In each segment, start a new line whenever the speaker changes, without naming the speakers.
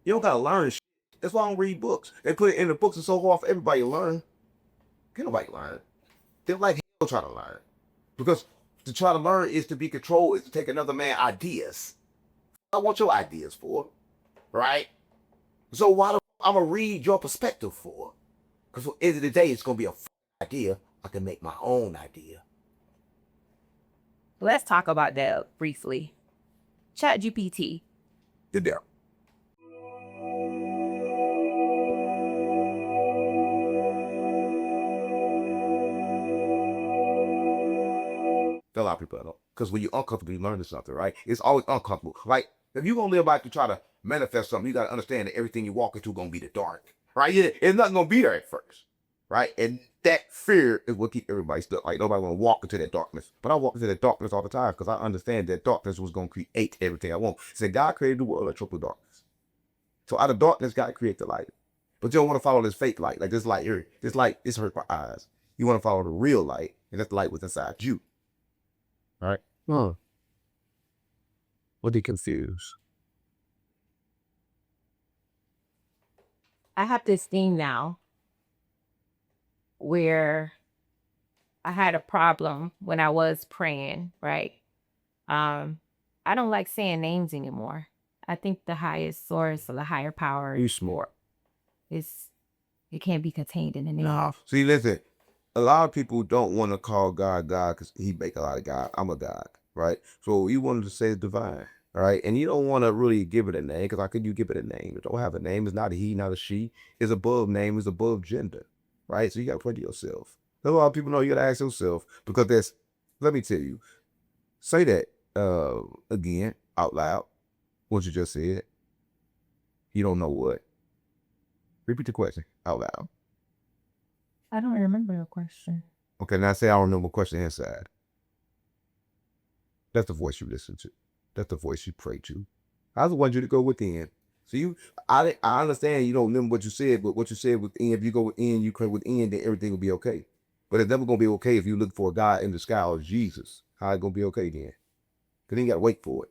You don't gotta learn shit. That's why I don't read books. They put it in the books and so forth for everybody to learn. Can't nobody learn. They're like hell trying to learn. Because to try to learn is to be controlled, is to take another man's ideas. I want your ideas for, right? So why the I'm gonna read your perspective for? Because at the end of the day, it's gonna be a idea. I can make my own idea.
Let's talk about that briefly. ChatGPT.
Did there? A lot of people don't. Because when you're uncomfortable, you learn something, right? It's always uncomfortable. Like, if you're going to live by to try to manifest something, you got to understand that everything you walk into going to be the dark, right? Yeah, it's not going to be there at first, right? And that fear is what keep everybody stuck. Like, nobody want to walk into that darkness. But I walk into that darkness all the time because I understand that darkness was going to create everything I want. So God created the world of triple darkness. So out of darkness, God created the light. But you don't want to follow this fake light. Like this light here. This light, this hurt my eyes. You want to follow the real light, and that's the light within inside you. Right?
Huh. What do you confuse?
I have this thing now where I had a problem when I was praying, right? I don't like saying names anymore. I think the highest source or the higher power
You smart.
is it can't be contained in a name.
No. See, listen, a lot of people don't want to call God God because he make a lot of God. I'm a God, right? So you wanted to say it's divine, right? And you don't want to really give it a name because how could you give it a name? It don't have a name. It's not a he, not a she. It's above name. It's above gender, right? So you got to pray to yourself. A lot of people know you got to ask yourself because there's, let me tell you, say that again out loud, what you just said. You don't know what. Repeat the question out loud.
I don't remember the question.
Okay, now say I don't remember what question inside. That's the voice you listen to. That's the voice you pray to. I just want you to go within. So I understand you don't remember what you said, but what you said within, if you go within, you pray within, then everything will be okay. But it's never gonna be okay if you look for a God in the sky or Jesus. How it gonna be okay then? Cause then you gotta wait for it.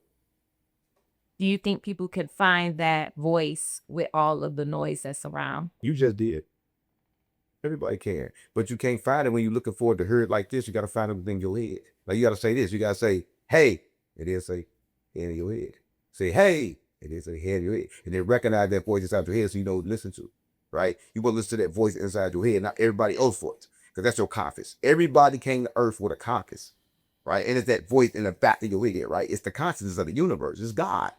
Do you think people could find that voice with all of the noise that's around?
You just did. Everybody can, but you can't find it when you're looking for it to hear it like this. You gotta find it within your head. Like you gotta say this. You gotta say, "Hey," and then say, "Head in your head." Say, "Hey," and then say, "Head in your head," and then recognize that voice inside your head, so you know what to listen to. Right? You want to listen to that voice inside your head, not everybody else's voice, because that's your compass. Everybody came to Earth with a compass, right? And it's that voice in the back of your head, right? It's the consciousness of the universe. It's God.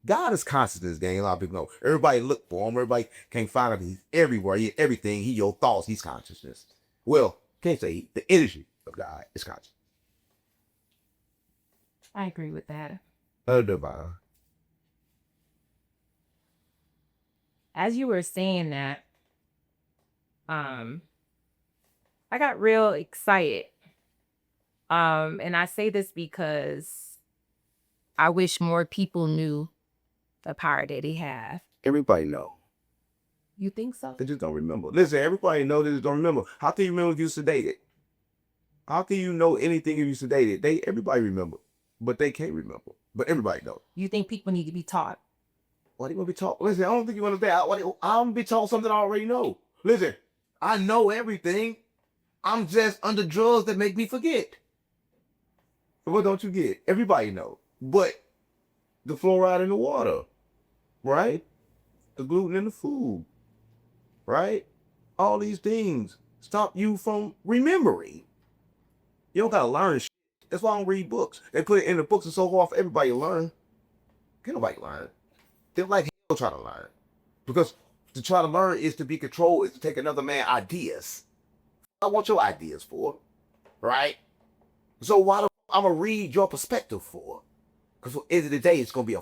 God is consciousness, gang. A lot of people know. Everybody look for him. Everybody can't find him. He's everywhere. He everything. He your thoughts. He's consciousness. Well, can't say the energy of God is conscious.
I agree with that.
Divine.
As you were saying that, I got real excited. And I say this because I wish more people knew the power that they have.
Everybody know.
You think so?
They just don't remember. Listen, everybody know they just don't remember. How can you remember if you sedated? How can you know anything if you sedated? Everybody remember, but they can't remember. But everybody know.
You think people need to be taught?
What are you gonna be taught? Listen, I don't think you understand. I'm gonna be taught something I already know. Listen, I know everything. I'm just under drugs that make me forget. What don't you get? Everybody know. But the fluoride in the water, right? The gluten in the food, right? All these things stop you from remembering. You don't gotta learn shit. That's why I don't read books. They put it in the books and so forth for everybody to learn. Can't nobody learn. They're like hell trying to learn. Because to try to learn is to be controlled, is to take another man's ideas. I want your ideas for, right? So why the I'm gonna read your perspective for? Because at the end of the day, it's gonna be a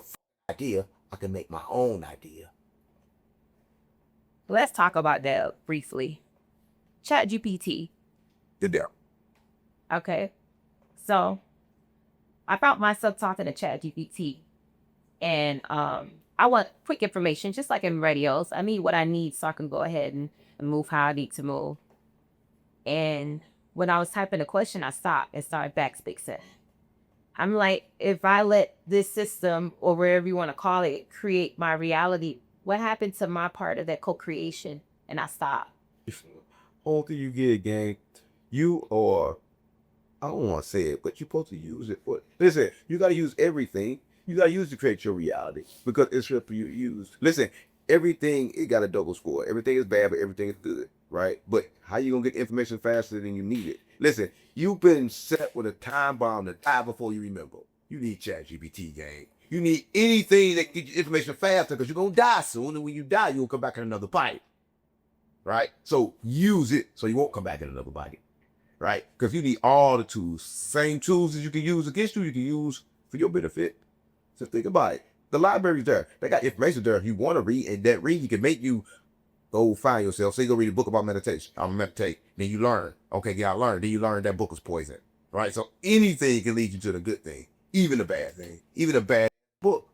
idea. I can make my own idea.
Let's talk about that briefly. ChatGPT.
Did there?
Okay. So I found myself talking to ChatGPT, and I want quick information, just like in radios. I need what I need so I can go ahead and move how I need to move. And when I was typing a question, I stopped and started backspacing. I'm like, if I let this system, or wherever you want to call it, create my reality, What happened to my part of that co-creation? And I stopped.
Only thing you get, gang, you are, I don't want to say it, but you're supposed to use it for, listen, you got to use everything. You got to use to create your reality because it's here for you to use. Listen, everything, it got a double score. Everything is bad, but everything is good, right? But how you going to get information faster than you need it? Listen, you've been set with a time bomb to die before you remember. You need ChatGPT, gang. You need anything that gets you information faster because you're going to die soon. And when you die, you'll come back in another bite, right? So use it so you won't come back in another bite, right? Because you need all the tools. Same tools that you can use against you can use for your benefit. So think about it. The library's there. They got information there if you want to read, and that read can make you go find yourself. Say you go read a book about meditation. I'll meditate. Then you learn. Okay, yeah, I learned. Then you learn that book was poison. Right? So anything can lead you to the good thing, even the bad thing, even a bad book.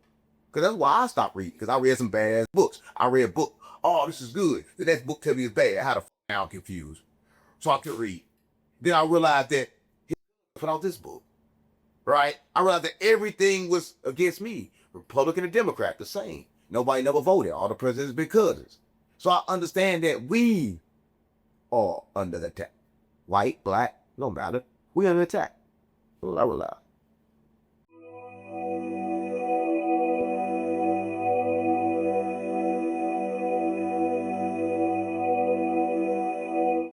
Because that's why I stopped reading. Because I read some bad books. I read a book. Oh, this is good. The next book tell me it's bad. I had to out confused. So I could read. Then I realized that he put out this book. Right? I realized that everything was against me. Republican and Democrat, the same. Nobody never voted. All the presidents been cousins. So I understand that we are under attack. White, black, no matter. We under attack. So I realized.